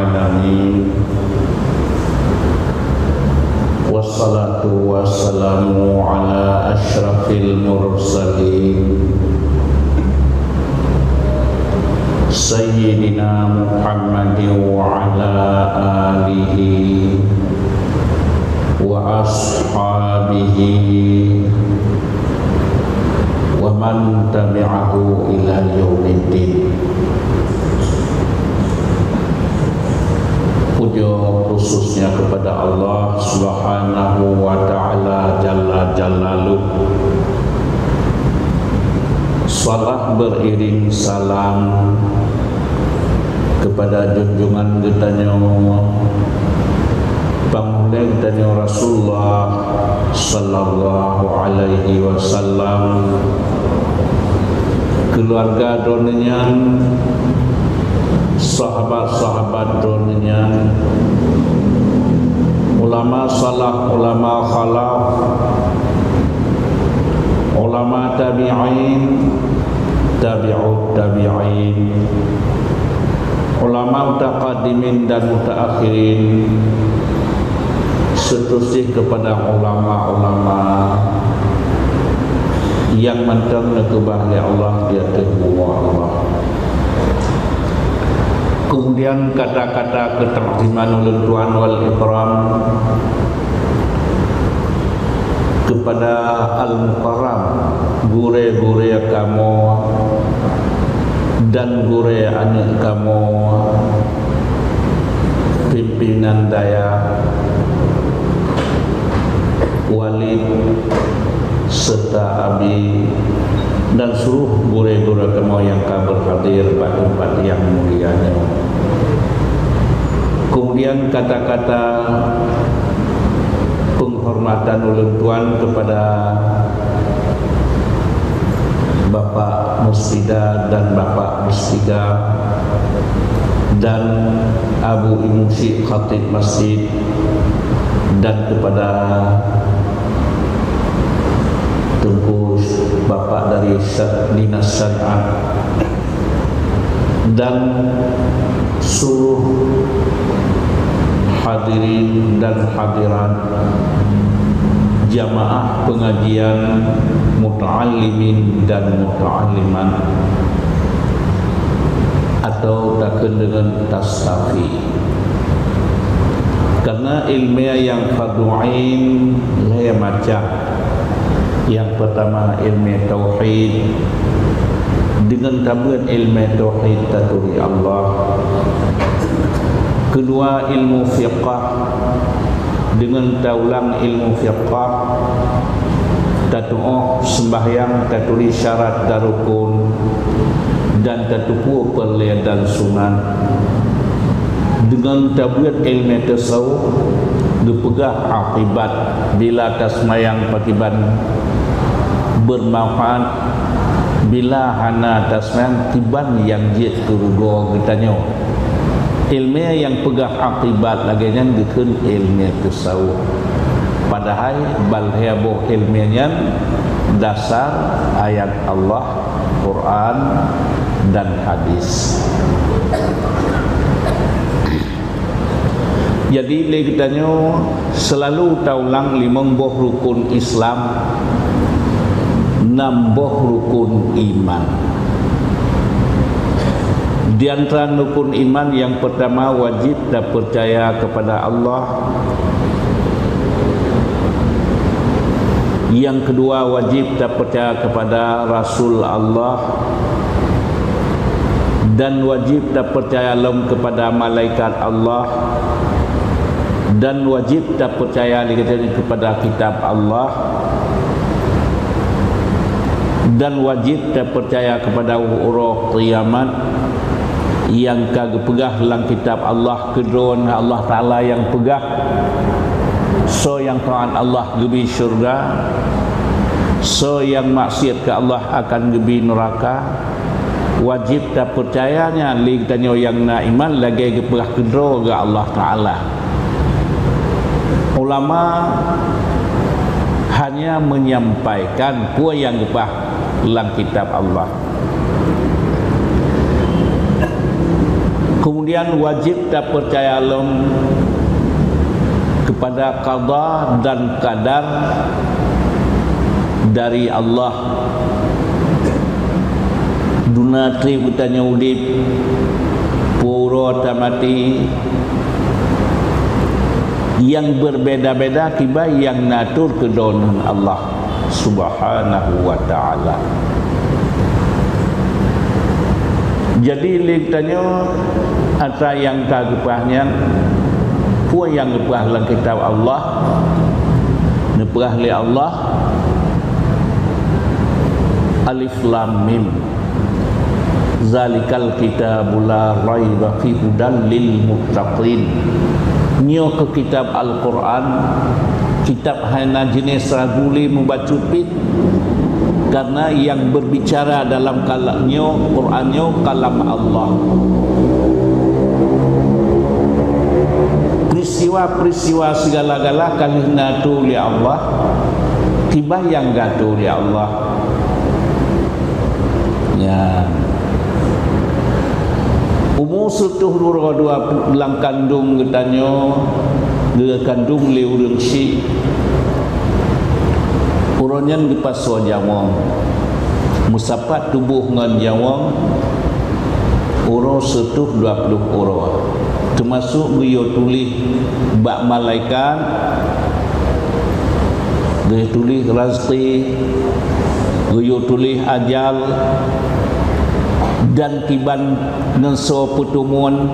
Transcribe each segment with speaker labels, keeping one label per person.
Speaker 1: alamin. Wassalatu wassalamu ala asyrafil mursalin Sayyidina Muhammadin wa ala alihi wa ashabihi wa man tabi'ahu ila yaumiddin. Puja khususnya kepada Allah Subhanahu wa ta'ala Jalla Jalaluh. Salat beriring salam kepada junjungan kita Panguleng tanya Rasulullah sallallahu alaihi wasallam, keluarga dronenya, sahabat-sahabat dronenya, ulama salaf, ulama khalaf, ulama tabi'in, tabi'ut tabi'in, ulama mutaqaddimin dan mutaakhirin, seterusnya kepada ulama-ulama yang mentang kebahagiaan Allah di atas bumi Allah. Kemudian kata-kata ketertiban ulun Tuhan wal ikram kepada al-mukarram, gure-gure kamu dan gure anak kamu, pimpinan daya Walid serta Abi dan seluruh guru-guru kamu yang berhadir pada tempat yang mulia. Kemudian kata-kata penghormatan ulun tuan kepada Bapak Musfida dan Bapak Musfida dan Abu Imsi Khatib Masjid, dan kepada Tunku Bapak dari Dinas Syariat dan seluruh hadirin dan hadirat jamaah pengajian, muta'allimin dan muta'alliman atau takkan dengan tastafi. Karena ilmiah yang fardu'ain lain macam. Yang pertama ilmu tauhid, dengan tambahan ilmu tauhid taturi Allah. Kedua ilmu fiqh, dengan taulang ilmu fiqh tatu'uh sembahyang taturi syarat dan rukun dan tatupu perlian dan sunat. Dengan tabiat ilmu tasawuf dipegah akibat bila tasmayang pakiban bermanfaat, bila hana tasmayang tiban yang jid kerugo kitanya. Ilmu yang pegah akibat laginya dikun ilmu tasawuf, padahal balheabo ilmunya dasar ayat Allah, Quran dan hadis. Jadi kita selalu taulang 5 rukun Islam, 6 rukun iman. Di antara rukun iman yang pertama wajib dan percaya kepada Allah. Yang kedua wajib dan percaya kepada Rasul Allah. Dan wajib dan percaya kepada malaikat Allah. Dan wajib dan percaya kepada kitab Allah, dan wajib dan percaya kepada uruf kiamat yang kagak pegah dalam kitab Allah, kedron Allah Ta'ala yang pegah. So yang taat Allah gebi syurga, so yang maksiat ke Allah akan gebi neraka. Wajib dan percayanya li tanyo yang na iman lagi pegah kedro ke Allah Ta'ala. Ulama hanya menyampaikan apa yang gepah dalam kitab Allah. Kemudian wajib tak percaya kepada qada dan qadar dari Allah. Dunatri utanya udip pura tamati yang berbeda-beda tiba yang natur kedonan Allah Subhanahu wa ta'ala. Jadi litanya ada yang kagepahnya puan yang gepah dalam kitab Allah nepah li Allah alif lam mim zalikal kitabul la raiba fi hudan lil muttaqin. Nyo ke kitab Al-Quran, kitab hana jenis raguli membaca pit, karena yang berbicara dalam kalamnya Qurannya kalam Allah. Peristiwa-peristiwa segala-gala kali natu li Allah, tiba yang gatu li Allah. Ya. Umur setuh dua dalam kandung getanyo, dia kandung li urang si. Uronyan di paswa jawang, musapat tubuh ngan jawang, uro setuh 20 uro. Termasuk beliau tulis bak malaikat, dia tulis rezeki, beliau tulis ajal, dan tiban nenso pertemuan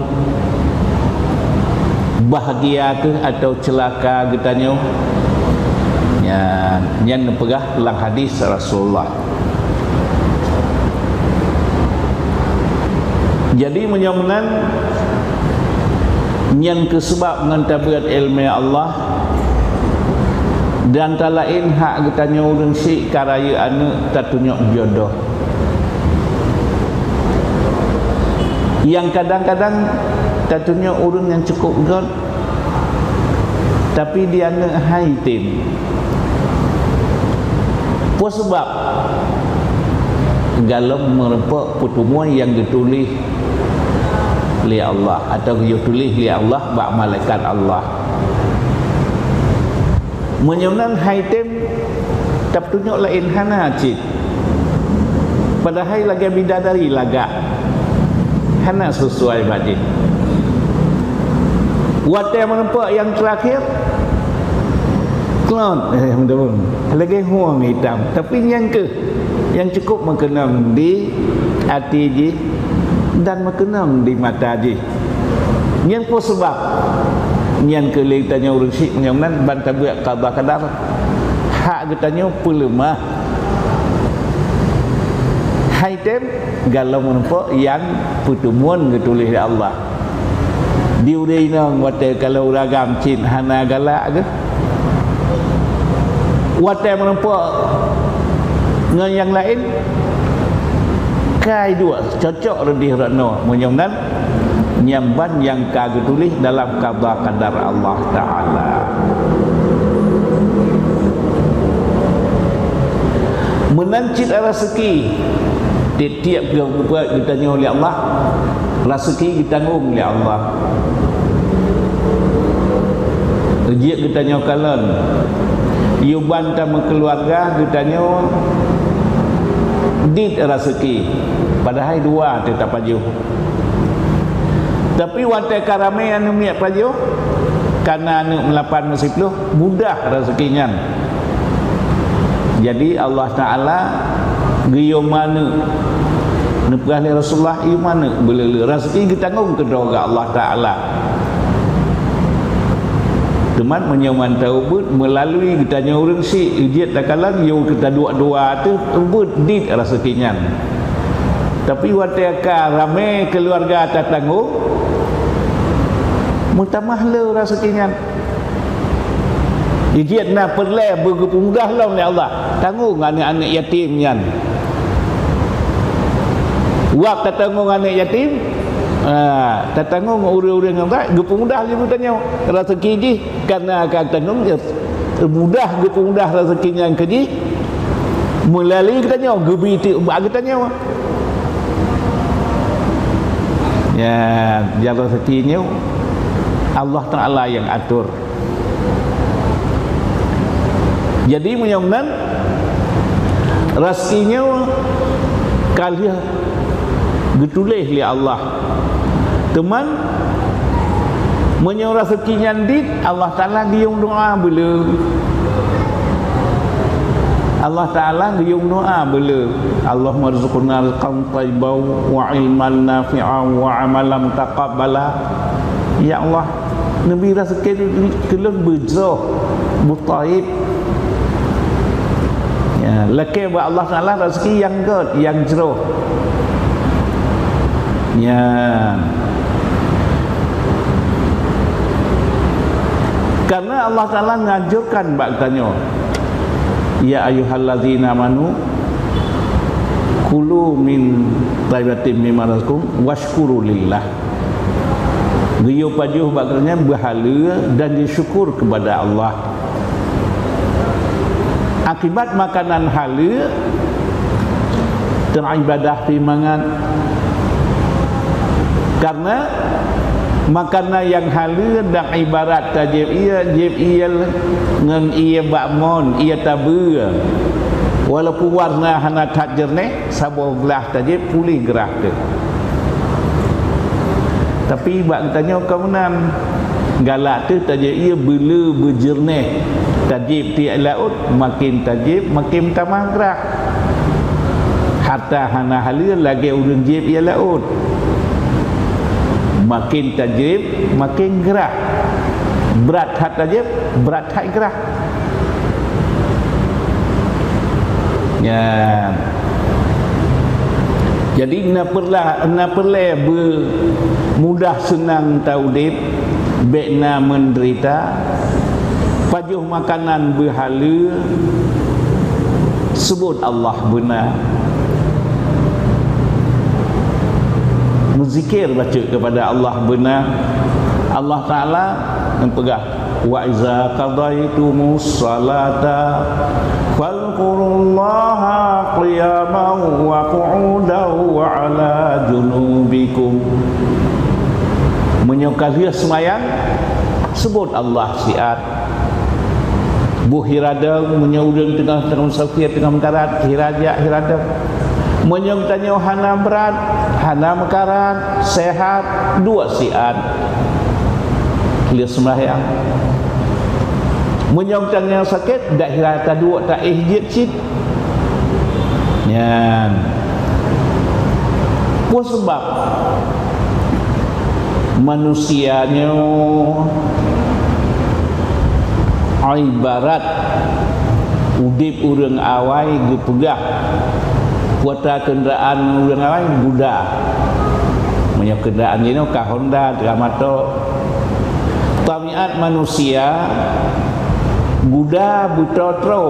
Speaker 1: bahagia ke atau celaka getanyo yang nepegah dalam hadis Rasulullah. Jadi menyamanan yang kesebab dengan tabiat ilmu Allah dan tak lain hak getanyo urang si karaya anak tak tunjuk jodoh. Yang kadang-kadang tentunya orang yang cukup god, tapi dia nak haitim. Apa sebab? Kalau merempak pertemuan yang ditulis oleh Allah atau ditulis oleh Allah bak malaikat Allah. Menyonan haitim tak tunjuk lain hana cik. Padahal lagi bidadari lagak. Hana sesuai badik. Watai menempak yang terakhir klon betul. Lagi huang hitam. Tapi yang cukup mengenang di hati je dan mengenang di mata je. Yang pun sebab yang kelitanya urusik menyaman bantabuak qada qadar hak getanya pelemah. Haitem galau menempak yang pertemuan getulis Allah. Diurai nang watai kalau ragam cin hana galak ke. Watai menempak dengan yang lain kai dua cocok redih rano menyamnan nyamban yang kagak tulis dalam qada qadar Allah Ta'ala. Menancit rezeki tiap kita tanya oleh Allah, rezeki ditanggung oleh Allah. Rezeki kita tanya kalian you bantah keluarga kita tanya dit rezeki padahal dua tetap paju. Tapi watai karame anu miak paju karena anu melapan musibluh mudah rezekinya. Jadi Allah Ta'ala giyo mana nepah Rasulullah ieu mana boleh rezeki ditanggung ke doa Allah Ta'ala. Teman menyaman taubut melalui ditanya orang si ujiat takalan yo kita dua-dua tu ubut dit rezekinya. Tapi watai ka rame keluarga tak tanggung mutamah le rezekinya. Ujiat nak perle bermudah lah oleh Allah. Tanggung anak-anak yatim nyan. Waktu tanggung anak yatim, tak tanggung orang-orang yang tak, gepemudah je tanya rezeki je karena akan tanggung je mudah gepemudah rezekinya yang keji melalui katanya gebi tu bagi tanya. Ya, jalan rezekinya Allah Ta'ala yang atur. Jadi mudah-mudahan rezekinya kalian getulih li Allah. Teman menyuruh rezekinya dit Allah Ta'ala diung doa bila Allah Ta'ala diung doa bila Allahumma rizqna rizqan thayyiban wa ilman nafi'an wa amalan taqabbala. Ya Allah, Nabi rezeki kelun berjauh mutaib. Ya, laki buat Allah Ta'ala rezeki yang good, yang jauh. Ya. Karena Allah Ta'ala ngajurkan baktanya, ya ayyuhallazina amanu kulu min thayyibatin mimma razaqakum washkuru lillah. Dia pajuh baktanya berhala dan disyukur kepada Allah. Akibat makanan hala teribadah pimangan. Karena makanan yang hala dan ibarat tajib ia jib ia ngan ia bakmon ia tabu walaupun warna hana tak jernih sabar gelah tajib pulih gerah tu. Tapi bak tanya kamunan galak tu tajib ia bila berjernih tajib ti laut makin tajib makin tamah gerah. Hatta hana hala lagi urang jib ia laut makin tajib makin gerah. Berat hat tajib berat hat gerah. Ya. Jadi nak perlah mudah senang taudib bekna menderita pajuh makanan berhala sebut Allah benar. Zikir baca kepada Allah benar. Allah Ta'ala mempegah wa iza qadaytumus salata fadhkurullaha qiyaman wa qu'udan wa ala junubikum. Menyokali semayang sebut Allah siat. Buhirada menyaudang tengah-tengah musafir tengah mekarat hirada menyong tanya hana berat hana mekarat sehat dua siat dia sembahyang. Menyong tanya sakit dak hirata dua tak ihjid cip nyan. Apa sebab manusianya ibarat udip urang awai gepegah kuota kenderaan urang awai buda. Punya kenderaan ini ka Honda Dramato. Tabiat manusia buda butotro.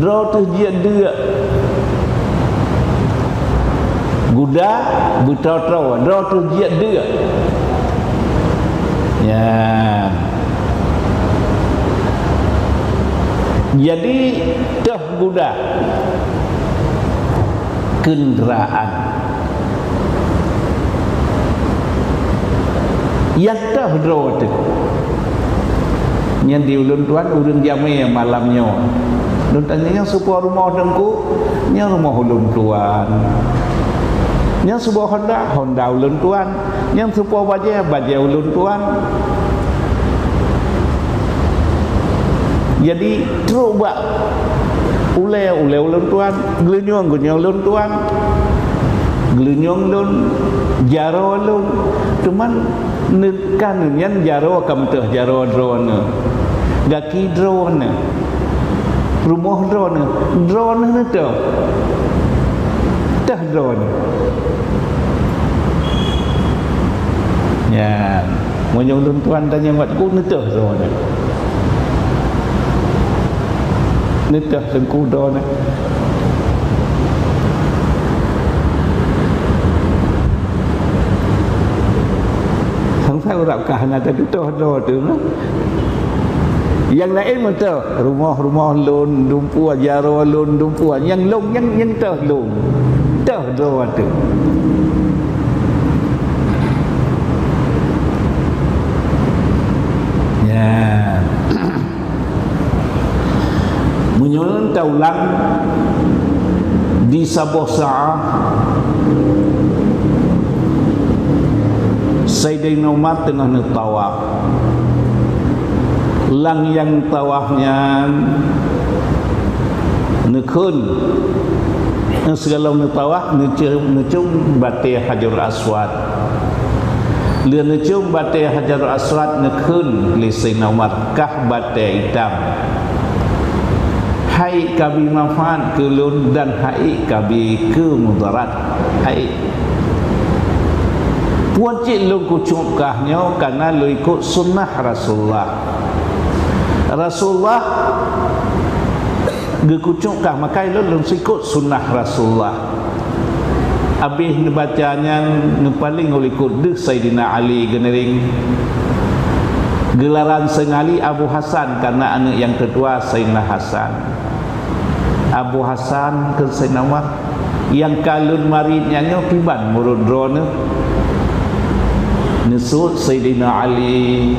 Speaker 1: Dro tu dia dia. Buda butotro, dro tu dia dia. Ya. Jadi dah buda kenderaan yang dah dro tu yang diulun tuan ulun jami malamnya ulun tanya yang sebuah rumah dengku yang rumah ulun tuan yang sebuah Honda ulun tuan yang sebuah bajai ulun tuan. Jadi teruk bak ule ulun tuan gelenyong ulun tuan gelenyong ulun jaro ulun cuman nekan yang jaro kamteh jaro drone gaki drone rumah drone ni tu tah drone ya monyong ulun tuan tanya buat ku ni tah drone nitah sengkuda ni. Sampai orang kahana tadi tu yang lain betul rumah lon dumpu jaro lon dumpu yang long yang tah long tah do tu kita ulang di sebuah saat Sayyidina Umar tengah nak tawaf. Lang yang tawafnya nekun segala nak tawaf necung batai Hajar Aswad. Dia necung batai Hajar Aswad nekun li Sayyidina Umar kah batai hitam. Hai kabi manfaat ke lun dan hai kabi ke mudarat. Hai puan cik lu kucuk kahnya karena lu ikut sunnah Rasulullah. Rasulullah gekucuk kah maka lu ikut sunnah Rasulullah. Habis bacanya paling ikut de Sayyidina Ali genering. Gelaran sengali Abu Hasan karena anak yang kedua Sayyidina Hasan. Abu Hasan ke Sayyidina Umar yang kalun maridnya piban murud drone nesut Sayyidina Ali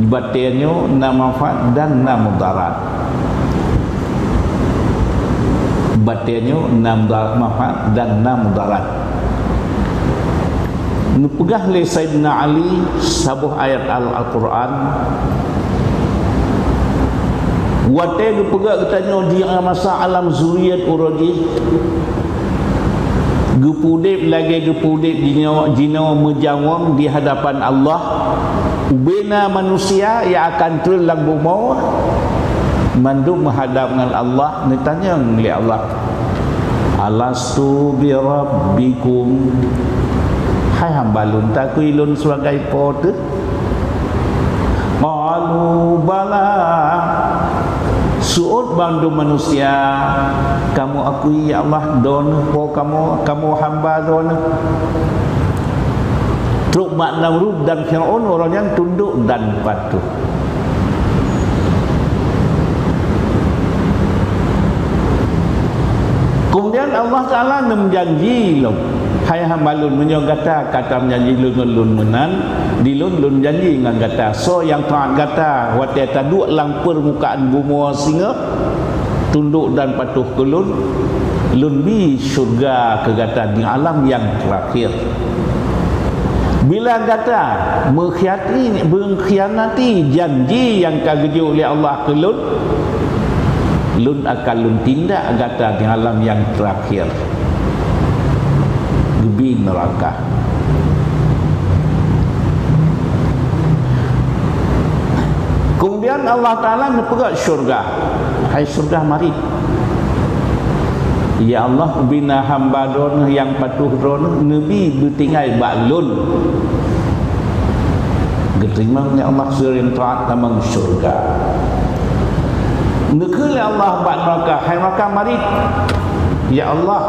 Speaker 1: batiannya nama manfaat dan nama mudarat. Batiannya nama manfaat dan nama mudarat. Nupegah le Sayyidina Ali sabuh ayat Al-Quran. Watai gepegak katanya di masa alam zuriyat uradi gepudip lagi gepudip jina menjawab di hadapan Allah ubena manusia yang akan terulang bumau mandum menghadap dengan Allah ditanya oleh Allah alastu bi rabbikum hai hamba lun takui lun sebagai pote qalu bala suud bandu manusia kamu akui ya Allah don po kamu hamba don. Truk makna Namrud dan Fir'aun orang yang tunduk dan patuh. Kemudian Allah Ta'ala menjanji lo hai hamba lun menyogata kata menjanji lun menan di lun janji dengan kata so yang taat kata watai taduk lang permukaan bumi singa tunduk dan patuh ke lun bi syurga ke kata di alam yang terakhir. Bila kata mengkhianati janji yang kageju oleh Allah ke lun akan lun tindak kata di alam yang terakhir gebi neraka. Kemudian Allah Ta'ala menepegat syurga. Hai syurga mari ya Allah bina hamba don yang patuh don Nabi bertinggal baklun diterima oleh Allah surah yang taat tamang syurga. Nekala Allah bak neraka hai neraka mari ya Allah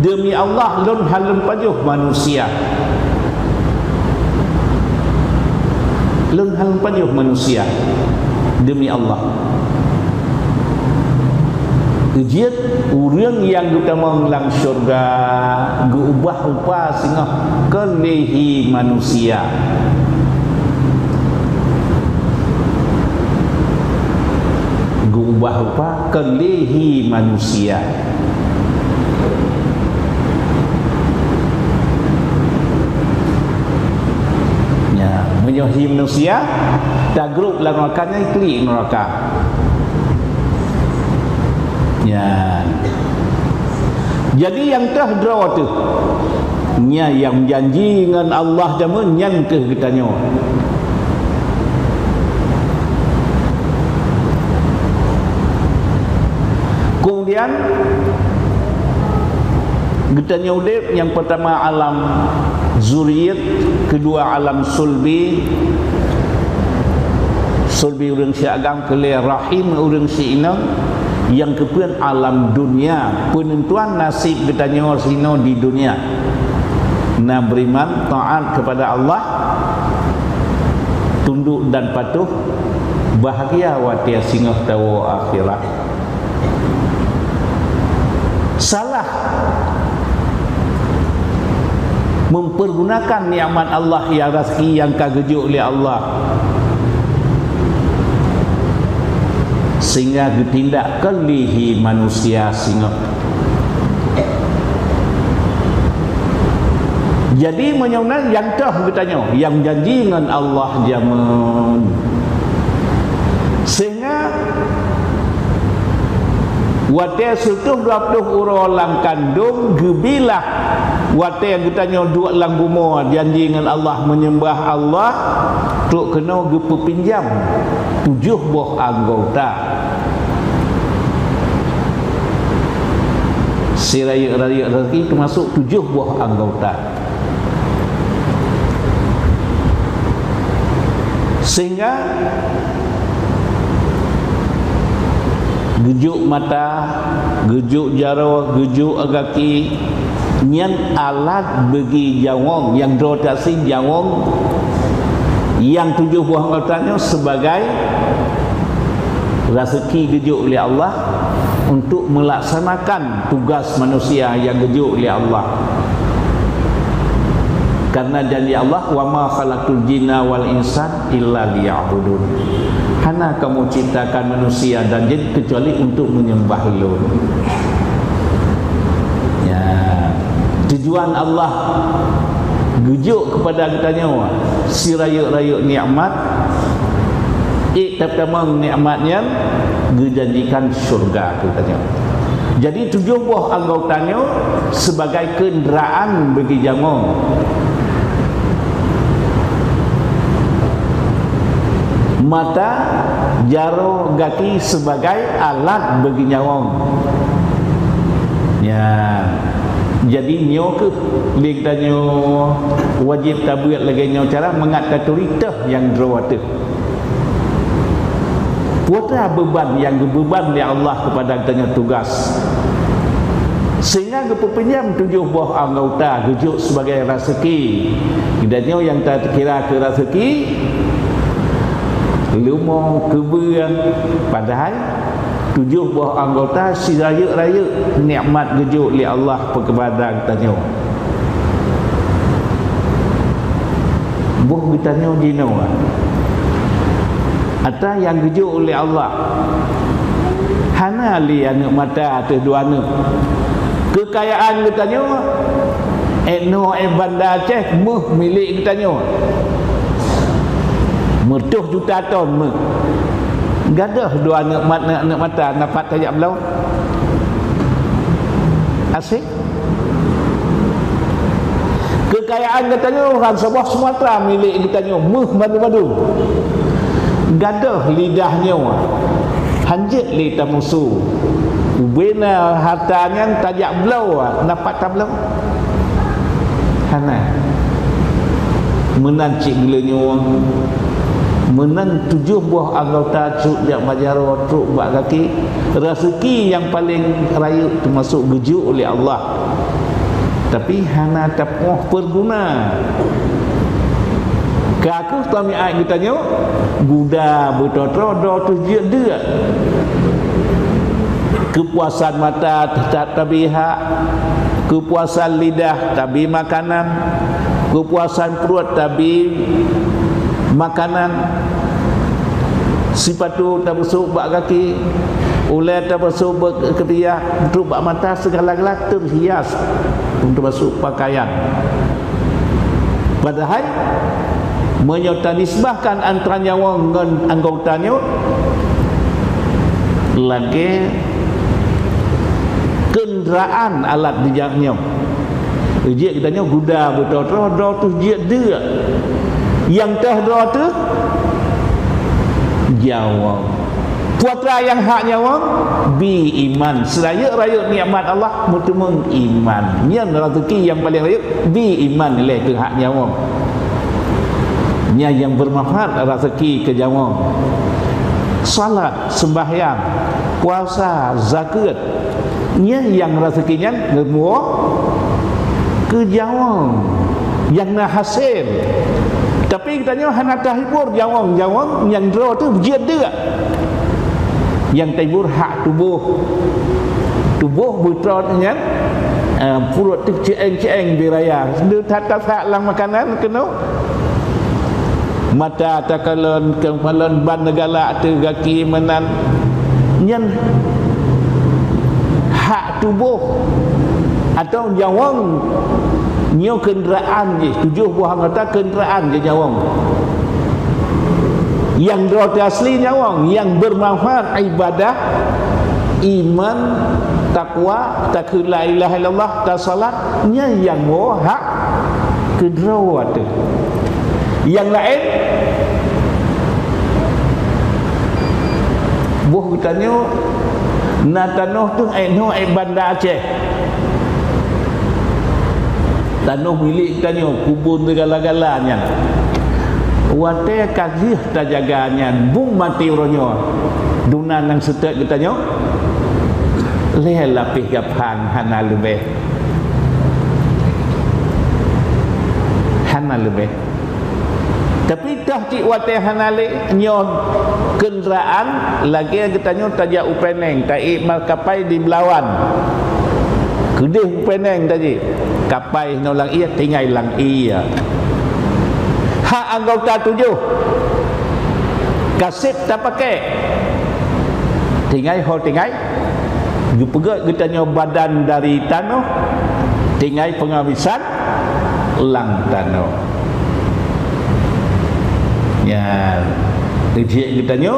Speaker 1: demi Allah lun halun pajuh manusia lun halun pajuh manusia demi Allah ujiat orang yang utama melang syurga geubah rupa sehingga kelehi manusia geubah rupa kelehi manusia. Menyohi manusia tak grup lah nerakanya klik neraka ya. Jadi yang terdraw tu nya yang janji dengan Allah jamun yang ke kitanya kemudian kitanya udip yang pertama alam zuriyat, kedua alam sulbi orang si agam kelih rahim orang si inang, yang kemudian alam dunia penentuan nasib kitanya sino di dunia na beriman taat kepada Allah tunduk dan patuh bahagia watia singah tahu akhirat. Salah mempergunakan nikmat Allah yang rezeki yang kagejuk oleh Allah sehingga ditindak kelihi manusia singa. Jadi menyunan yang tah bertanya, yang janji dengan Allah jaman. Sehingga wate sutuh 20 orang kandung gebilah wate yang bertanya dua lang bumo janji dengan Allah menyembah Allah tu kena gepepinjam 7 buah anggota. Si raya-raya rezeki termasuk 7 buah anggota. Sehingga gejuk mata, gejuk jaro, gejuk kaki, nyan alat bagi jawong yang rotasi jawong yang 7 buah anggotanya sebagai rezeki gejuk oleh Allah untuk melaksanakan tugas manusia yang gejuk oleh Allah. Karena janji Allah, wa ma khalaqtul jinna wal insan illa liya'budun. Hana kamu ciptakan manusia dan jin kecuali untuk menyembah lu. Ya, tujuan Allah gejuk kepada kitanya si raya-raya nikmat. Pertama nikmatnya dijanjikan syurga katanya. Jadi 7 buah anggotanya sebagai kenderaan bagi jamu. Mata, jaro, kaki sebagai alat bagi nyawang. Ya. Jadi nyo ke dia tanya wajib tabiat lagi nyo cara mengat katurita yang drawatih. Putra beban yang beban oleh Allah kepada tanya tugas. Sehingga kepinjam 7 buah anggota gejuk sebagai rezeki. Kedannya yang tak kira ke rezeki lumo keberang padahal 7 buah anggota si raya-raya nikmat gejuk oleh Allah kepada tanya. Buah bertanya jino atau yang gejuk oleh Allah hana li anak mata atas 2 anak kekayaan bertanya bandar Aceh milik bertanya mertuh juta ton gadah 2 anak mata dapat tajak belau asyik kekayaan katanya orang sebuah Sumatera milik katanya madu-madu gadah lidahnya hanjit li tamusu ubena hartanya tajak belau dapat tak belau hana menancik gilanya menang 7 buah anggota cuk jak majaro truk bak kaki rezeki yang paling raya termasuk gejuk oleh Allah tapi hana tapuh perguna kaku tami ai ditanya guda betotro tu dia kepuasan mata tak tabiha kepuasan lidah tabi makanan kepuasan perut tabi makanan sifat tu tak besuk bak kaki ulai tak besuk ketiak untuk bak mata segala-galanya terhias untuk masuk pakaian padahal menyerta nisbahkan antara nyawa dengan anggotanya lagi kenderaan alat dijaknya dia katanya guda betul-betul tu dia yang terdoa tu jawab putra yang hak jawab bi iman seraya raya nikmat Allah mutumung iman nya rezeki yang paling raya bi iman nilai ke hak jawab nya yang bermanfaat rezeki ke jawab salat sembahyang puasa zakat nya yang rezekinya semua ke jawab yang nak hasil. Tapi katanya hana tahibur jawang yang draw tu dia dia. Yang tahibur hak tubuh betrotnya perut tu ceeng biraya. Dia tatap hak lang makanan kena mata takalon kepalon ban negala tu kaki menan nyen hak tubuh atau nyawang nyo kenderaan je, 7 buah anggota kenderaan je nyawang. Yang roti asli nyawang, yang bermanfaat ibadah, iman, takwa, takut la ilaha illallah, tak salat, nya yang hak kedua tu. Yang lain buh tanya na tanah tu bandar Aceh. Tanah milik tanya kubur segala-galanya. Wate kazih tajaganya bung mati orangnya. Dunan nang setek katanya. Leh lapih gaphang hana lebih. Hana lebih. Tapi dah cik wate hanale nyon kenderaan lagi katanya tajak upeneng tai malkapai di Belawan. Kedih upeneng tadi. Kapai nolang ia tinggal lang ia. Hak anggota 7. Kasip tak pakai. Tinggal ho tinggal. Gepegat katanya badan dari tanah. Tinggal pengawisan lang tanah. Ya, dia katanya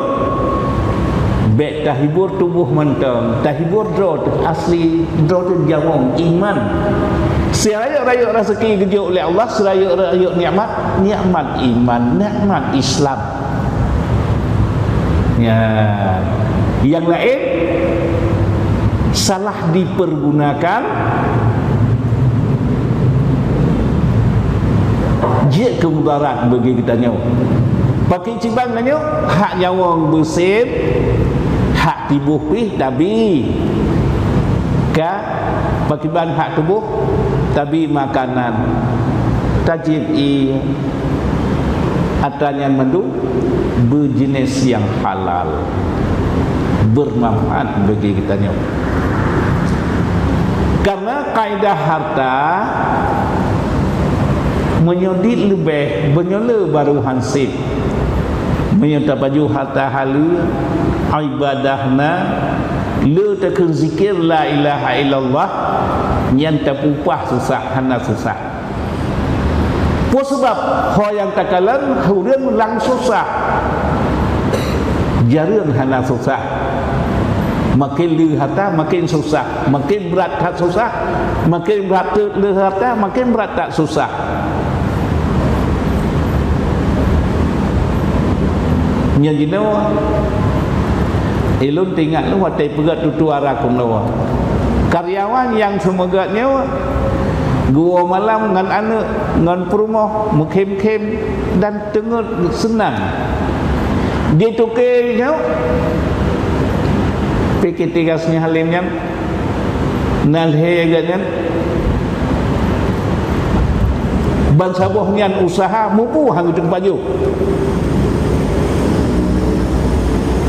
Speaker 1: bek tahibur tubuh mentang, tahibur draw asli draw tu jawang iman. Serayuk-rayuk rezeki gejuk oleh Allah, serayuk-rayuk nikmat, nikmat iman, nikmat Islam. Ya, yang lain salah dipergunakan je kemudarat bagi kita nyawa. Pakai cibang nanya hak nyawang bersih, hak tibuh pih tabi. Ka pakai ban hak tubuh tabi makanan. Tajib atanya mandu berjenis yang halal, bermanfaat bagi kita nyawa. Karena kaidah harta menyodit lebih menyola baru hansip menyata baju harta halu ibadahna le takun zikir la ilaha illallah yang tapupah susah hana susah po sebab ho yang takalan hurun lang susah jarun hana susah makin le harta makin susah makin berat tak susah makin berat le harta makin berat tak susah. Yang jinawa ilun tinggal lu watai pegat tutu arah kumnawa karyawan yang semegaknya gua malam ngan anak ngan perumah mukim-kim dan tengah senang dia tukirnya pikir tigasnya halimnya nalhe agaknya ban sabuhnya usaha mupu hang ujung baju.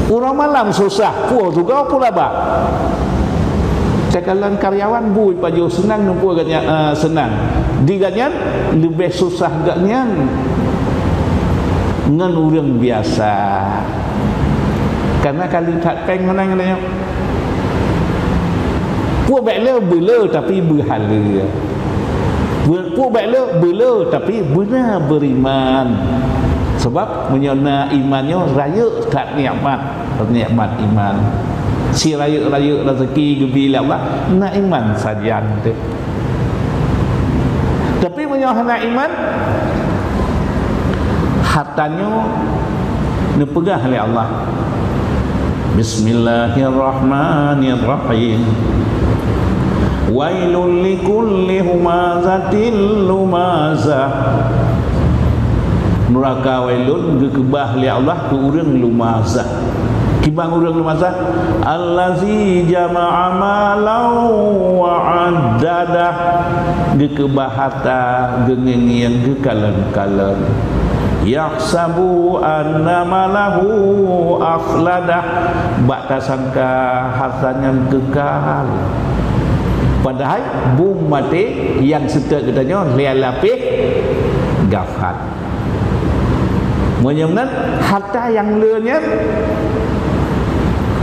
Speaker 1: Orang malam susah, puas juga pula bah. Cakalan karyawan bui paju senang numpu agaknya senang. Diganya lebih susah agaknya ngan orang biasa. Karena kali tak peng mana yang puas baiklah bela tapi berhala. Puas baiklah bela tapi benar beriman. Sebab menyona imannya raya tak nikmat iman. Si raya-raya rezeki gebila Allah nak iman saja tu. Tapi menyona iman hartanya dipegah oleh Allah. Bismillahirrahmanirrahim. Wailul likulli humazatil lumazah. Neraka wailun gekebah li Allah ke urang lumazah. Kibang urang lumazah allazi jama'a malau wa addada. Gekebah harta gengengian gekalan-kalan. Yahsabu anna malahu akhladah. Bak tak sangka hartanya kekal. Padahal bum mati yang setek katanya lialapih gafat. Menyebabkan harta yang lenya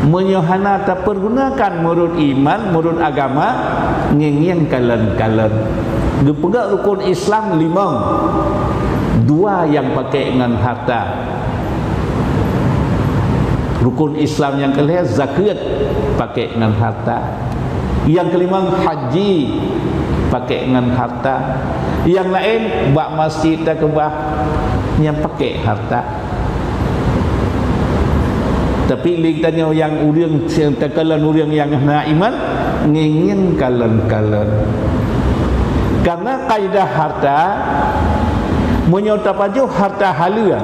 Speaker 1: menyohana tak pergunakan murud iman, murud agama ngeng kalen-kalen. Gepegak rukun Islam 5. 2 yang pakai dengan harta. Rukun Islam yang kelima zakat pakai dengan harta. Yang kelima haji pakai dengan harta. Yang lain buat masjid dan kebah yang pakai harta. Tapi ling tanya yang urang tekalan urang yang nak iman ngingin kalen-kalen. Karena kaidah harta menyota paju harta halal.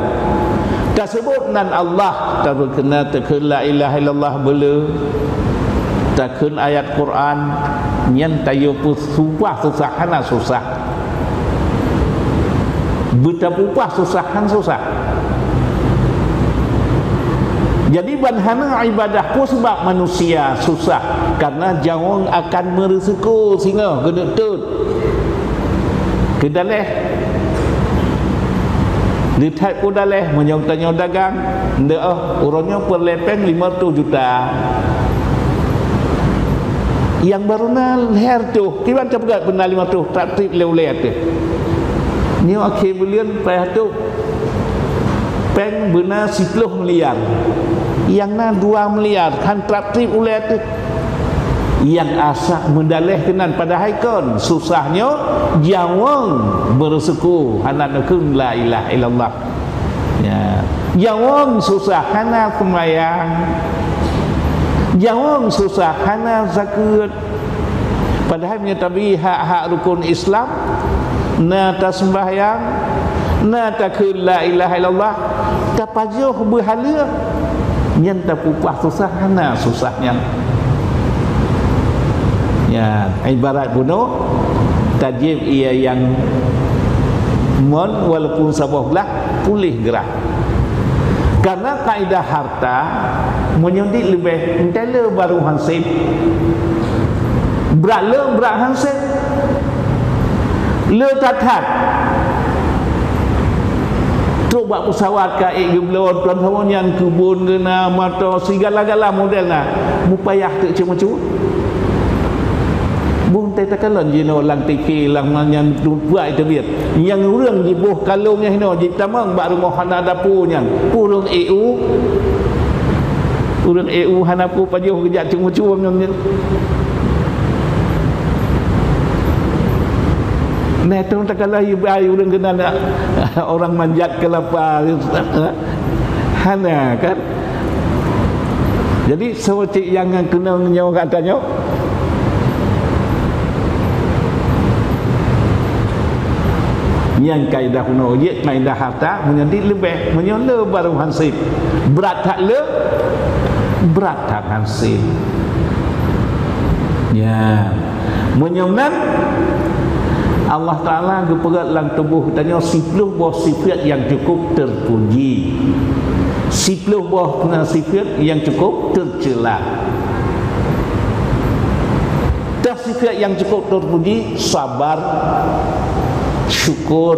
Speaker 1: Tersebut nan Allah terkena la ilaha illallah bela. Takun ayat Quran nyen tayo pu susah hana susah. Betapupah susahan susah. Jadi banhana ibadah pun sebab manusia susah karena jawang akan meresiko sehingga kena tut. Kedaleh lihat pun daleh menyong-tanya dagang ndak urangnya perlepeng 500 juta. Yang baru leher tu kira macam berat benar 500 tak trip lew-lew tu. Ni akhir bulan payah tu peng benar 10 miliar. Yang na 2 miliar kan trip ulet tu. Yang asak mendaleh kenan pada haikon susahnya jawang bersuku anak nekun la ilaha illallah ya jawang susah hana sembahyang jawang susah hana zakat padahal menyatabi hak-hak rukun Islam na ta sembahyang na ta kun la ilaha illallah ta pajuh berhala nyen ta pupah susah hana susahnya. Ya, ibarat bunuh tajib ia yang mon walaupun sabah belah pulih gerah. Karena kaedah harta menyundik lebih entela baru hansip. Berat hansip. Le tatat. Truk buat pesawat ka belon tuan yang kebun kena mata segala-gala modelna. Mupayah tak cuma-cuma. Bung teh takalan jino lang tiki lang yang buat itu biar yang urang jibuh kalung yang hino jip tamang bak rumah hana dapurnya urang EU hanapu pajuh kejak cuma-cuma yang nah tu takalah ibai urang kena orang manjat kelapa hana kan. Jadi seperti yang kena nyawa katanya yang kaidah kuno ye kaidah harta menjadi lebih menyola baru hansip berat tak hansip ya menyonan Allah Ta'ala kepegat dalam tubuh tanya 10 buah sifat yang cukup terpuji 10 buah sifat yang cukup tercela. Sifat yang cukup terpuji sabar syukur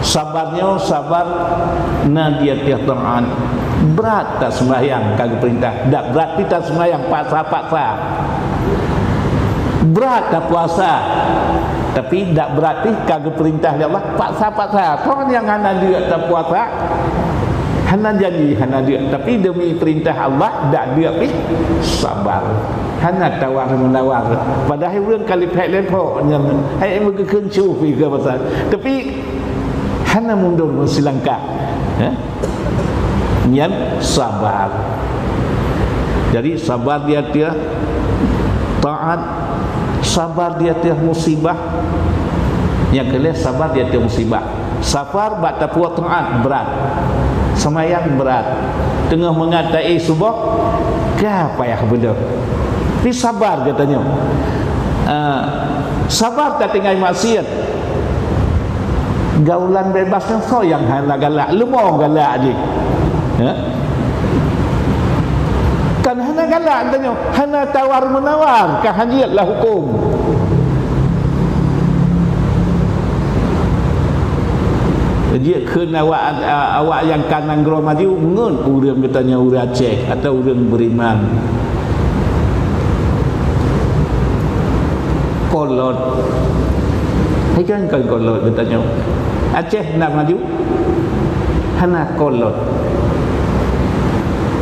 Speaker 1: sabarnya sabar nadiyatih ta'an berat tak sembahyang kagak perintah tak berat kita sembahyang paksa berat tak puasa tapi tak berarti kagak perintah Allah paksa orang yang hana dia tak puasa hana janji hana dia tapi demi perintah Allah tak dia pi sabar hana tawar menawar padahal orang kali pek lepo yang hai berkeun cufi ke pasal tapi hana mundur silangkah ya nyan sabar. Jadi sabar dia taat, sabar dia musibah. Yang kelih sabar dia musibah. Safar bak tapuat taat berat. Semayang berat. Tengah mengatai subuh ke payah benda. Tapi sabar katanya. Sabar tak tinggal maksiat. Gaulan bebasnya so yang hana galak, lemah galak je. Ya? Kan hana galak katanya, hana tawar menawar, kahajiatlah hukum. dia kena awak yang kanan gero maju ngun urang katanya urang Aceh atau urang beriman kolot kan kolot katanya Aceh nak maju hana kolot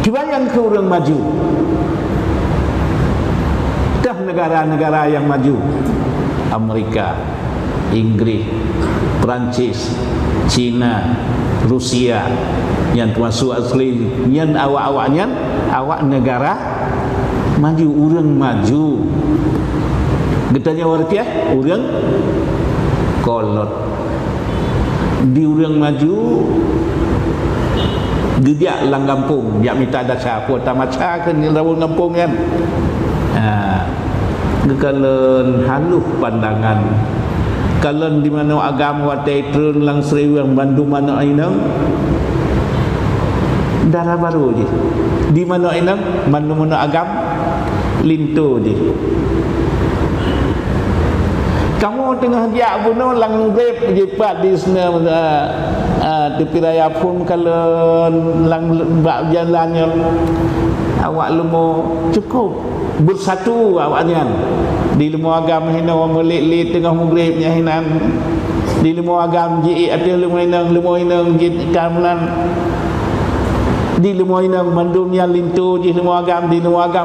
Speaker 1: cuba yang ke urang maju dah negara-negara yang maju Amerika, Inggris, Perancis, China, Rusia yang termasuk asli yang awak-awaknya awak negara maju urang maju getanya warti urang kolot di urang maju dia lang kampung dia minta ada siapa tamaca kan di dalam kampung kan kekalan halus pandangan kalau di mana agama watai turun lang seriwang bandu mana inang darah baru je di mana inang bandu mana agam lintu je kamu tengah dia bunuh lang grep jepat di sana tepi raya pun kalau lang bak jalannya awak lumo cukup bersatu awaknya di lemu agam hina orang melik tengah maghribnya hinan di lemu agam ji ada lemu inang ji kamlan di lemu inang mandum yang lintu di lemu agam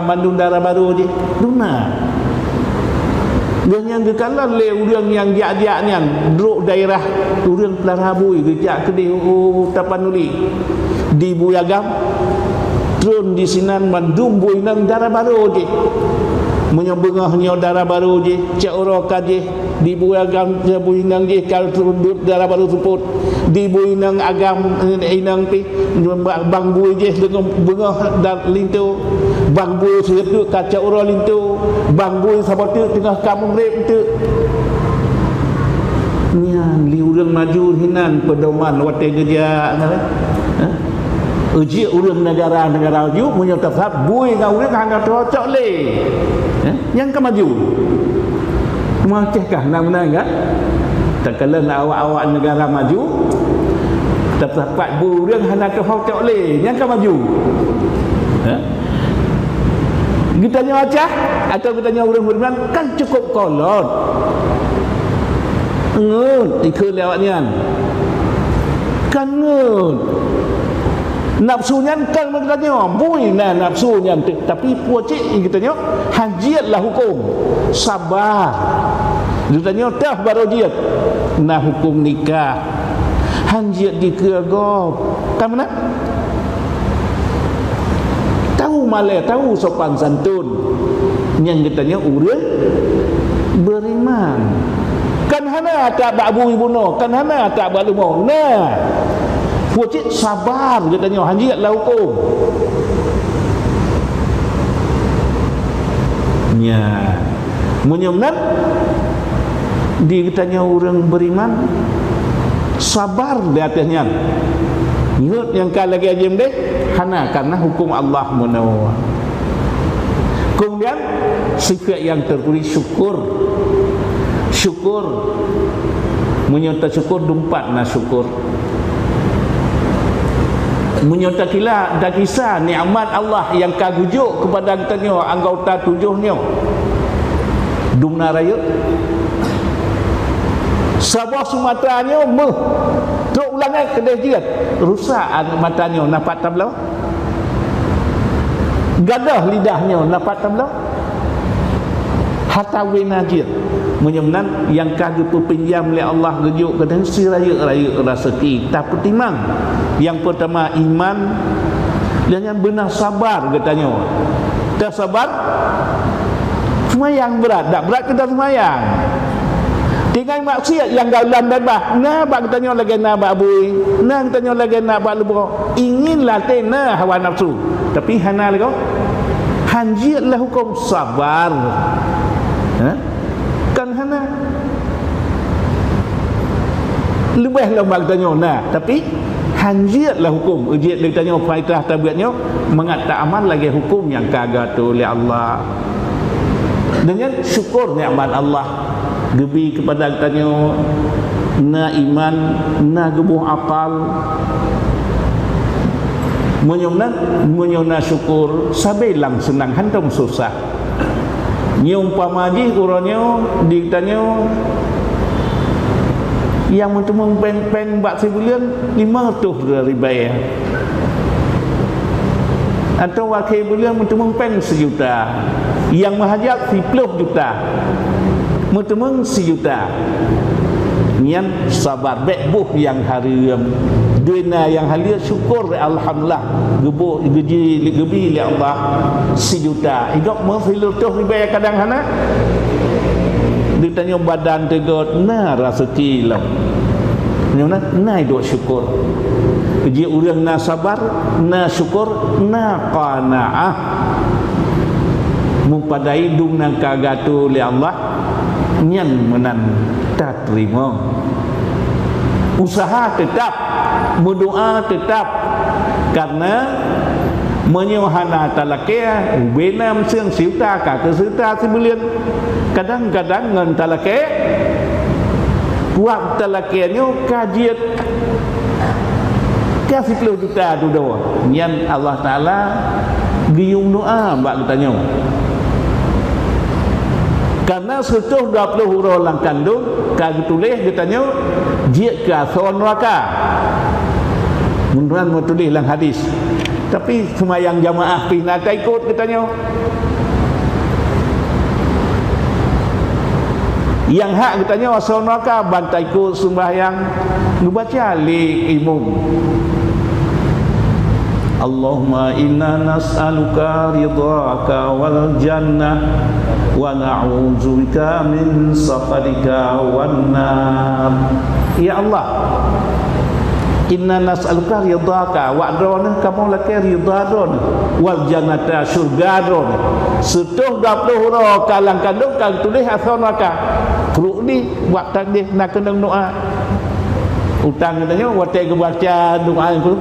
Speaker 1: mandum darah baru ji duna dan yang kekalan le urang yang dia-diaknya duduk daerah urang Pelarabui gejak kedih tapanuli di Buyagam turun di sinan mandum buinang darah baru je menyebengahnya darah baru je cak oroka je di Buyagam buinang je kalau turun darah baru seput di buinang agam inang pi bang bui je dengan bengah dar lintu bang bui sedut kaca oro lintu bang bui sabatu tengah kampung rep tu nian li urang maju hinan pedoman wate dia uji urang negara-negara maju punya tetap bui dengan urang hangga cocok le yang ke maju macakah nak menang kan tak kala awak-awak negara maju terdapat bui urang hangga cocok le yang ke maju kita tanya acah atau kita tanya urang beriman kan cukup kolot ngut ikut lewatnya kan ngut nafsunya kan bertanya bui nah nafsunya tapi pucik kita tanya hajiatlah hukum sabar kita tanya dah baru jiat nah hukum nikah hajiat dikeagop kan mana tahu malai tahu sopan santun yang kita tanya urang beriman kan hana tak babu ibuno kan hana tak balumo nah pucit sabar katanya hajiatlah hukum nya menyemnat di katanya orang beriman sabar di atasnya ingat yang kali lagi ajim deh hana karena hukum Allah menawa kemudian sifat yang tertulis syukur menyerta syukur dumpat na syukur menyerta kila dan kisah nikmat Allah yang kagujuk kepada kitanya anggota tujuhnya dumna raya Sabah Sumateranya teruk ulangan kedai jirat rusak matanya nampak tablau gadah lidahnya nampak tablau hatta winajir menyemnan yang kagak pinjam oleh Allah gejuk kadang si raya rezeki tak pertimang yang pertama iman dan yang benar sabar katanya tak sabar semayang berat tak berat kita semayang tinggal maksiat yang gaulan bebas nah bak katanya lagi nak bak bui nah katanya lagi nak bak lebro inginlah tena hawa nafsu tapi hana lagi hanjiatlah hukum sabar kan hana lebih lama tanya nah tapi hanjiatlah hukum ujiat dia tanya faedah tabiatnya mengata amal lagi hukum yang kagak tu oleh Allah dengan syukur nikmat Allah gebi kepada tanya na iman, na gebuh akal, menyona syukur, sabelang senang hantam susah. Nyumpama ji uronyo ditanya yang mentemung pen bak sebulan 500 ribu atau wakil bulan mentemung pen 1 juta, yang mahajat 10 juta mentemung 1 juta. Nian sabar bekbuh yang hariam dunia yang halia syukur alhamdulillah gebi li Allah 1 juta igak mafilutuh ribu kadang hana ditanya badan tegot na rezeki lah mana na duk syukur dia urang na sabar na syukur na qanaah mupadai dung nang kagatu li Allah nyan menan tak terima. Usaha tetap, berdoa tetap, karena menyohana talakia benam siang siuta kakak siuta sebulan kadang-kadang ngan talakia buat talakianya kajian kasih 10 juta tu doa yang Allah Ta'ala giung doa mbak katanya karena 120 huruf lang kandung kagak tulis katanya dia ke asal neraka munduran mau tulis lang hadis tapi semayang jamaah pergi nak ikut katanya yang hak katanya asal neraka bantai ikut sembahyang lu baca li imum Allahumma inna nas'aluka ridhaka wal jannah wa na'udzubika min sakhatika wan nar. Ya Allah, inna nas'aluka ridhaka wa adrona kamu laki ridha don wal jannata surga don. Setuh 20 huruf kalang kandung kang tulis asal neraka. Perlu ni buat tandih nak kena doa. Utang katanya watai kebaca doa itu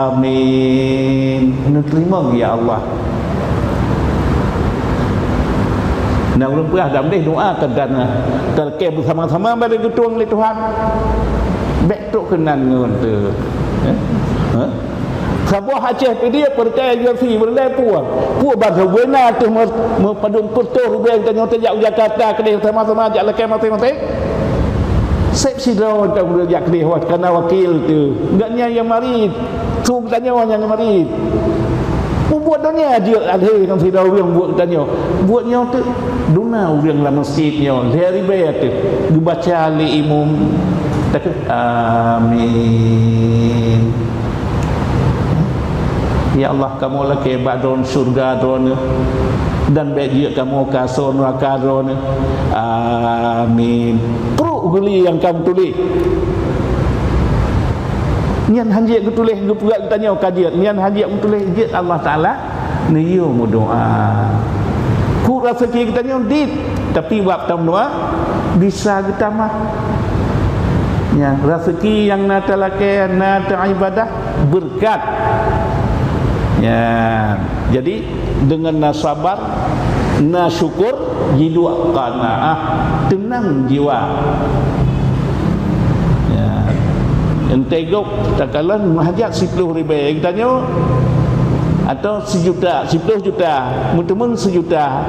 Speaker 1: amin nak terima ya Allah nak rumpah dalam deh doa kedana terkait bersama-sama pada ketuang oleh Tuhan betul kenan ngonte Sabuah Aceh dia percaya UFC berlai puan bangsa buena tu padung putus rubeng tanya tajak Jakarta kedai sama-sama ajak lekai mati-mati Sep sidau tak boleh jak dia kerana wakil tu. Enggaknya yang mari. Tu tanya orang yang mari. Buat dunia dia ada yang sidau yang buat tanya. Buatnya tu duna orang dalam masjidnya. Dari bayat tu. Dibaca li imum. Tak amin. Ya Allah kamu lah kebat don surga don dan baik kamu kasih neraka don. Amin. Guli yang kamu tulis nian hanjik aku tulis aku pula tanya kajian nian hanjik aku tulis jid Allah Ta'ala ni yo mu doa ku rezeki kita tanya dit tapi buat tam doa bisa kita mah ya rezeki yang nata lakai nata ibadah berkat ya jadi dengan nasabar na syukur jiwa qanaah tenang jiwa ya entegok takalan mahajat 10 ribu tanya atau 1 juta 10 juta mutemun 1 juta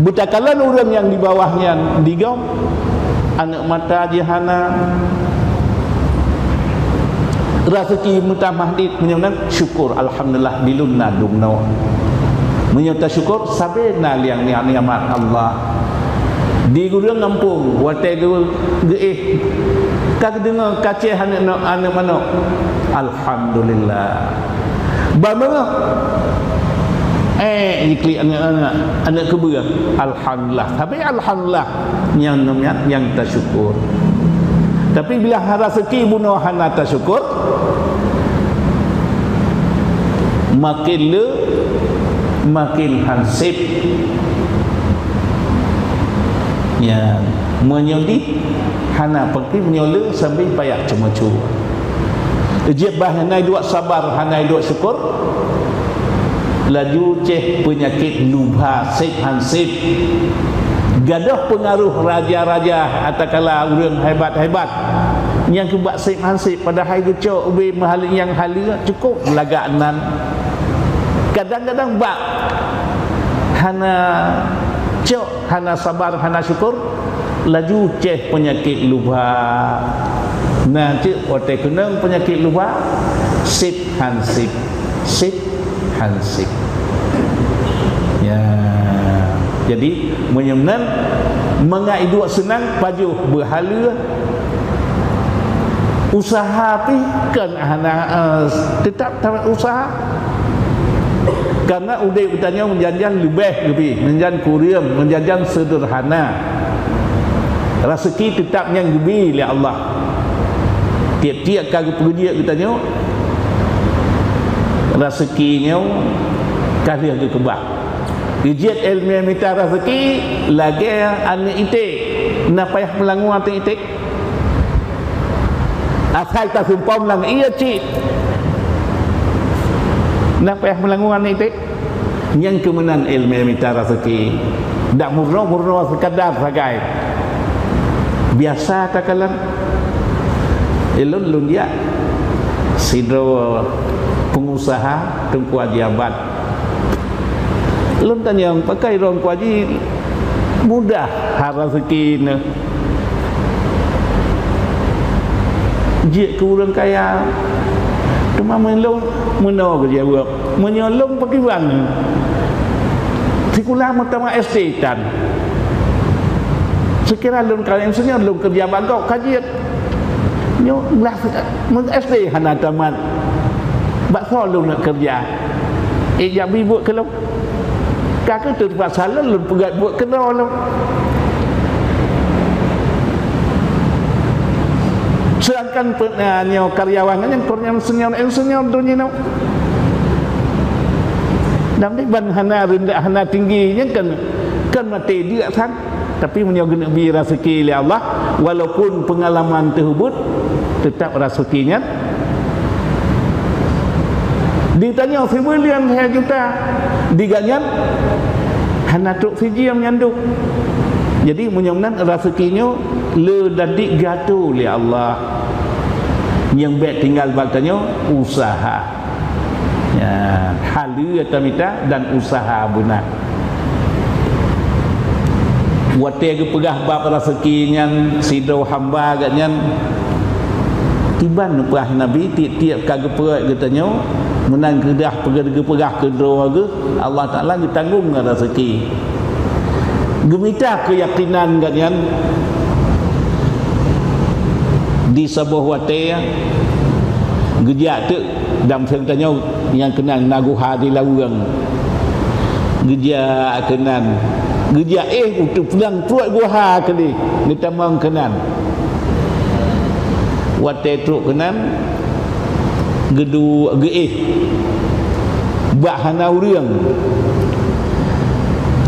Speaker 1: betakalan orang yang di bawahnya digom anak mata jihana rezeki mutamahdid menyebut syukur alhamdulillah bilunna dumno menyata syukur sabena liang nikmat Allah di gurang ngampung watai ge kag dengar kaceh anak mana alhamdulillah bagaimana ikli anak kebura alhamdulillah tapi alhamdulillah yang tersyukur tapi bila rezeki bunuh hana tersyukur makin hansip ya menyedih hana pergi menyoleh sampai payah cuma-cuma jebah hanai dua sabar hanai dua syukur laju ceh penyakit lubha sip hansip gadah pengaruh raja-raja atakala urang hebat-hebat yang kebak sip-hansip pada hari kecok ubi mahal yang hala cukup laganan. Kadang-kadang bak hana cok, hana sabar, hana syukur, laju ceh penyakit lupa. Nah, cik otak kenang penyakit lupa, sip hansip, sip hansip. Ya, jadi menyemnan mengai dua senang pajuh berhala usaha pi kan hana tetap tamat usaha. Karena udah bertanya menjanjian lebih, menjanjian kuriam, menjanjian sederhana. Rezeki tetap yang lebih oleh Allah. Tiap-tiap kali pergi bertanya rezekinya kali ke kebah. Ijat ilmiah minta rezeki lagi anak itik. Nak payah melangu anak itik. Asal tak sumpah melang iya cik. Nak payah melangu anak itik. Yang kemenang ilmiah minta rezeki. Tak murno sekadar sagai. Biasa tak kalang. Elun dia sidro pengusaha tengku ajabat. Lun tanya pakai rong kuaji mudah rezeki ne. Jik ke orang kaya cuma melong meno ke dia buat menyolong pakai wang. Sekolah pertama SD tan. Sekira lun kalian senyum lun kerja bagau kajian. Nyo lah SD hana tamat. Bak lu nak kerja. Jabi buat kalau kakak tu tempat salah lu pegat buat kena lu. Sedangkan nyo karyawan yang kornyam senyum dunia no. Dam ni ban hana rendah hana tinggi nya kan mati dia kan. Tapi menyogena bi rezeki oleh Allah walaupun pengalaman tersebut tetap rezekinya. Ditanya sebulan saya juta diganyan hana tuk Fiji yang nyanduk. Jadi menyomnan rezekinya le dadik gatu oleh Allah. Yang baik tinggal baktanya usaha. Ya, halu atau minta dan usaha benar. Wate ke pegah bab rezeki nyan sidau hamba agaknya tiban perah Nabi tiap-tiap kali perak katanya menang kedah pegah kedua ke Allah Taala ditanggung rezeki. Gemita keyakinan katanya di sebuah wate gejak tu dalam ceritanya yang kenal naguha di lawang gejak kenan gejak untuk pulang tuat guha kali kita mang kenan wate truk kenan gedu bahana urang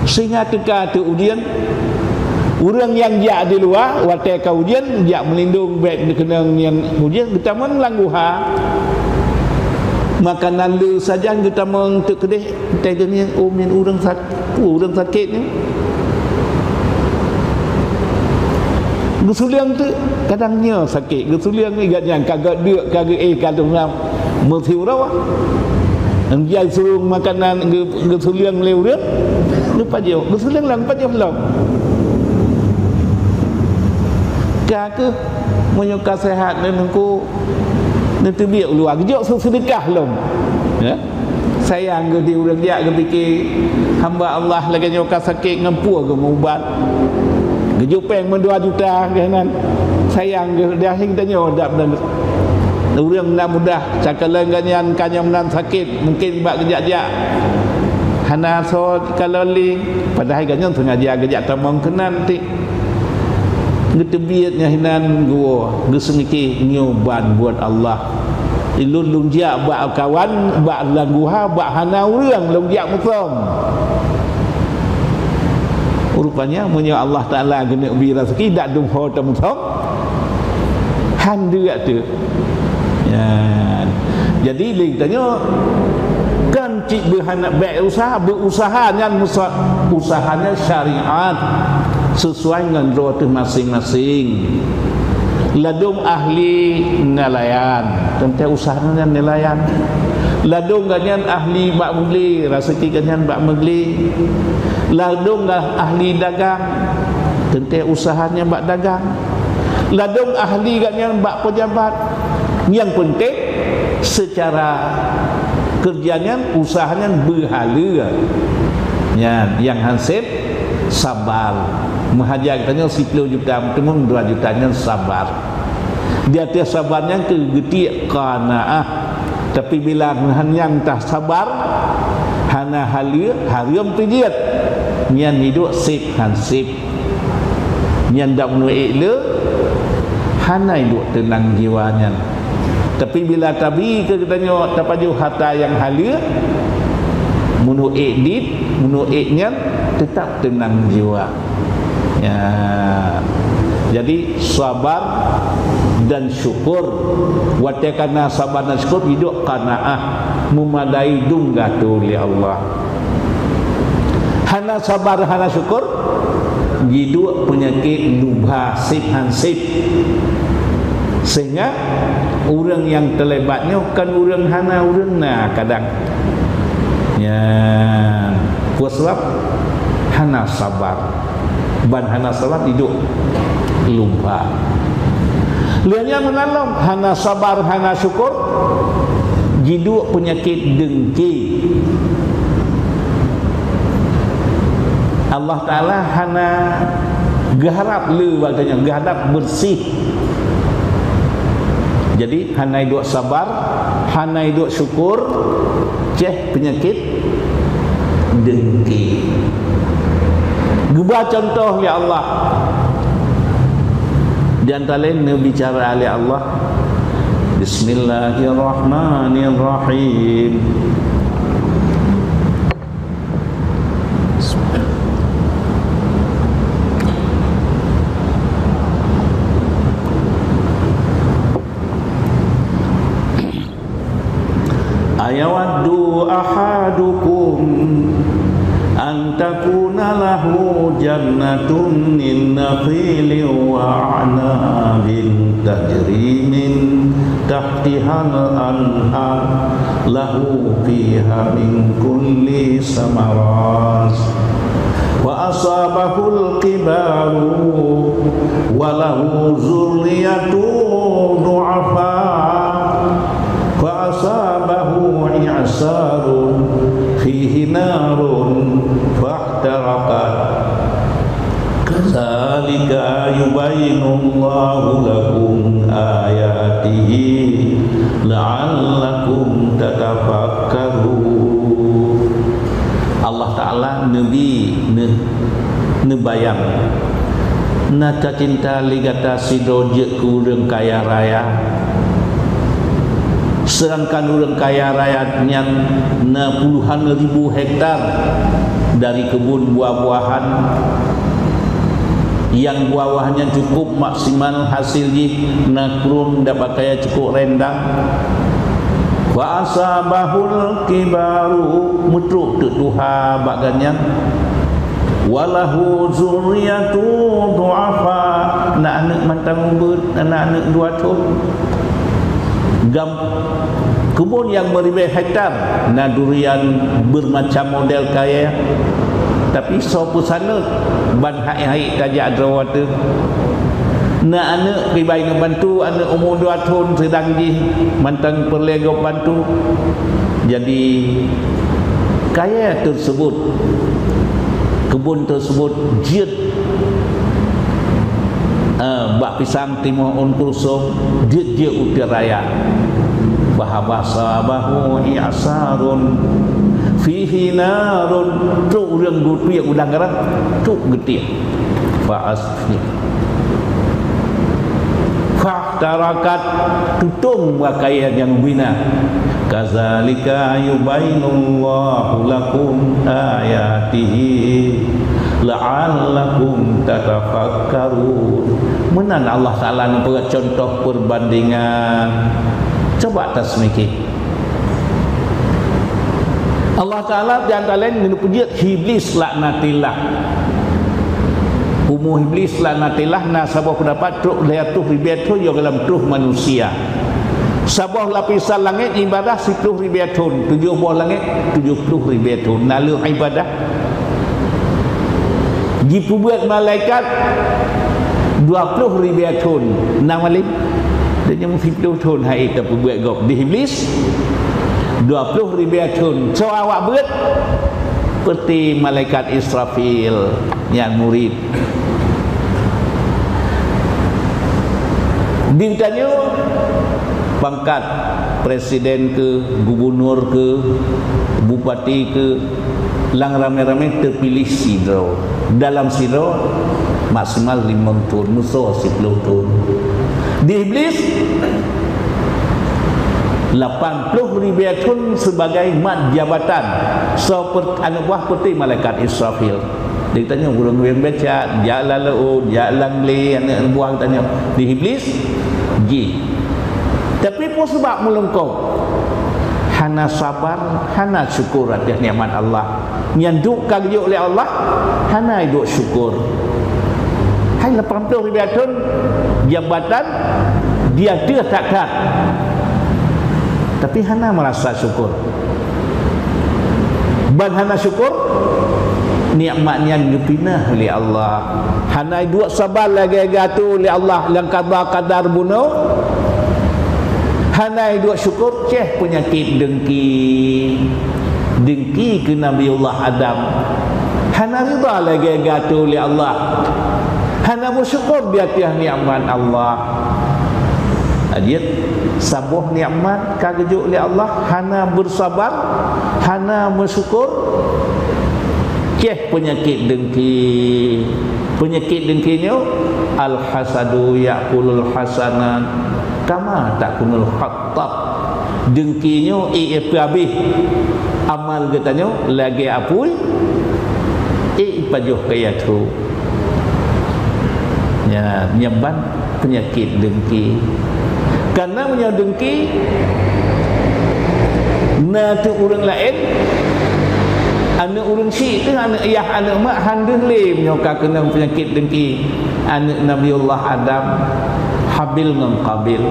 Speaker 1: sehingga teka tu ujian orang yang jak di luar wate ka ujian jak melindung baik kenang yang ujian kita mang langguha makanan lu saja kita mang tu kedeh tagenya min urang sakit ni gusuliang tu kadangnya sakit gusuliang ni yang kagak duk kagak kalau mertiu rawa dia suruh makanan gusuliang leu dia lupa dia gusuliang lang pa dia belum kagak menyuka sehat dan aku nanti biar luar gejok sedekah lom ya sayang ke dia urang dia ke fikir hamba Allah lagi nyuka sakit ngampu ke ubat gejupeng men 2 juta kanan sayang ke dia hing tanya dak dan urang nak mudah cakalan ganyan kanyam nan sakit mungkin bak gejak-jak hana so kalau li padahal ganyan sengaja gejak tamang kenan ti ngetebiatnya hinan gua gesengiki nyoban buat Allah ilun lungjak bak kawan bak langguha bak hana urang lungjak musom rupanya punya Allah Ta'ala kena beri rezeki tak dumho temusom han dia tu ya. Jadi dia tanya kan cik berhanap baik usaha berusahanya usahanya syariat sesuai dengan roh tu masing-masing. Ladung ahli nelayan, tentu usahanya nelayan. Ladung ganyan ahli bak mengli, rezeki ganyan bak mengli. Ladung ahli dagang, tentu usahanya bak dagang. Ladung ahli ganyan bak pejabat. Yang penting secara kerjanya, usahanya berhala. Yang hasil sabar. Menghajar katanya 10 juta, bertemu 2 jutanya sabar. Dia tiap sabarnya kegetik qanaah. Tapi bila yang tak sabar, hana halia harium pijit. Nyan hidup sip hansip. Nyan dak menuik le, hana hidup tenang jiwanya. Tapi bila tabi ke katanya tapaju harta yang halia, menuik dit, menuiknya tetap tenang jiwa. Ya. Jadi sabar dan syukur. Watakana sabar dan syukur hidup qanaah, memadai dunggatu li Allah. Hana sabar hana syukur hidup penyakit lubha sip hansip. Sehingga orang yang terlibatnya kan orang hana orang na kadang. Ya, sebab hana sabar. Ban hana sabar hidup lupa. Lihatnya menolong hana sabar hana syukur hidup penyakit dengki. Allah Ta'ala hana gaharap le katanya, gaharap bersih. Jadi hana hidup sabar, hana hidup syukur, penyakit dengki. Gubah contoh ya Allah. Di antara lain bicara oleh Allah. Bismillahirrahmanirrahim. Ayawaddu ahadukum an takuna lahu jannatun min nakhilin wa a'nabin tajri min tahtihal anhar lahu fiha min kulli samarat wa asabahul kibaru wa lahu zurriyatun du'afa fa asabahu i'sarun fihi narun fahtarakat kadzalika yubayyinullahu lakum ayatihi la'allakum tatafakkarun. Allah Ta'ala Nabi nebayang nata cinta ligata sidojek kurang kaya raya. Sedangkan orang kaya raya yang puluhan ribu hektar dari kebun buah-buahan yang buah-buahannya cukup maksimal hasilnya nakrun dapat kaya cukup rendang. Wa asabahul kibaru mutruk tuha bagannya walahu zurriyatu du'afa anak-anak mantang umbut anak-anak 2 tahun. Kebun yang beribu hektar na durian bermacam model kaya, tapi sopo sana ban hai-hai tajak drawata na anak ribai ngebantu anak umur 2 tahun sedang di mantang perlegop bantu. Jadi kaya tersebut, kebun tersebut jid bak pisang timur kulsum dia utir raya bahasa bahu i'sarun fihi narun tu urang gutu yang udang garat tu getik fa'asfi fahtarakat tutung wakayat yang bina kadzalika yubayyinullahu lakum ayatihi la'allakum tatafakkarun. Menan Allah Ta'ala membuat contoh perbandingan. Coba tasmiki. Allah Ta'ala di antara lain menupujiat iblis laknatillah. umuh iblis lanatilah na sabah pendapat truk liatuh ribiatun yo dalam tuh manusia. Sabah lapisan langit ibadah 10 ribiatun, 7 buah langit 70 ribiatun. Nalu ibadah dipubuat malaikat 20 ribiatun. Namalin dia yang 10 tahun hai kita buat gop di iblis 20 ribiatun. So awak buat seperti malaikat Israfil yang murid. Ditanya pangkat presiden ke, gubernur ke, bupati ke, lang ramai-ramai terpilih sidro. Dalam sidro maksimal 5 tahun, musuh 10 tahun. Di iblis 80 ribiatun sebagai mat jabatan. So anak buah putih malaikat Israfil. Dia tanya burung yang baca jalan lalu jalan le anak buah tanya di iblis ji. Tapi pun sebab melengkau hana sabar, hana syukur atas nikmat Allah. Yang duk kaji oleh Allah, hana duk syukur. Hai 80 ribiatun jabatan dia tak. Tapi hana merasa syukur. Ban hana syukur nikmatnya dipinah oleh Allah. Hana duk sabar lagi gatu oleh Allah yang kadar bunuh. Hanai dua syukur ceh penyakit dengki ke Nabiullah Adam. Hana rida lagi gatu oleh Allah. Hana bersyukur di atas nikmat Allah. Ajit sabuh nikmat kagejuk oleh Allah, hana bersabar, hana bersyukur ceh penyakit dengki. Penyakit dengkinya al-hasadu ya'kulul hasanat kama takunul khattab. Dengkinya habis amal katanya lagi apui pajuh kaya tu ya nyeban penyakit dengki. Karena punya dengki na tu orang lain anak orang syik tu anak ayah anak mak handeh le nyoka kena penyakit dengki. Anak Nabiullah Adam Habil dengan Qabil.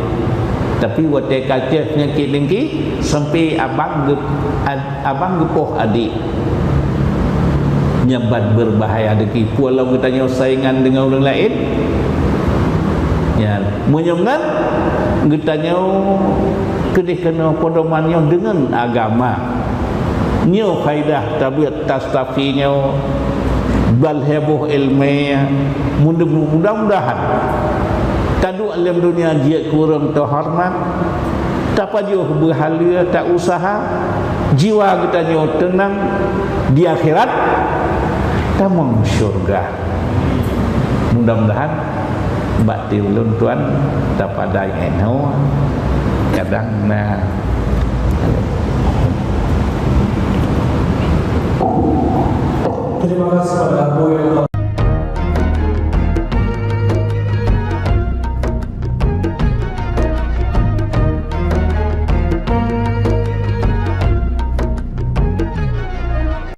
Speaker 1: Tapi waktu kaca penyakit dengki sampai abang gepoh adik nyebat berbahaya dengki. Walau kita tanya saingan dengan orang lain ya menyebenarkan kita tanya kedih kena podomannya dengan agama nyo faidah tabiat tastafinya bal heboh ilmiah mudah-mudahan kadu alam dunia dia kurang terhormat tak pajuh berhala tak usaha jiwa kita nyo tenang di akhirat tamang syurga. Mudah-mudahan bakti ulun tuan tak padai eno kadang na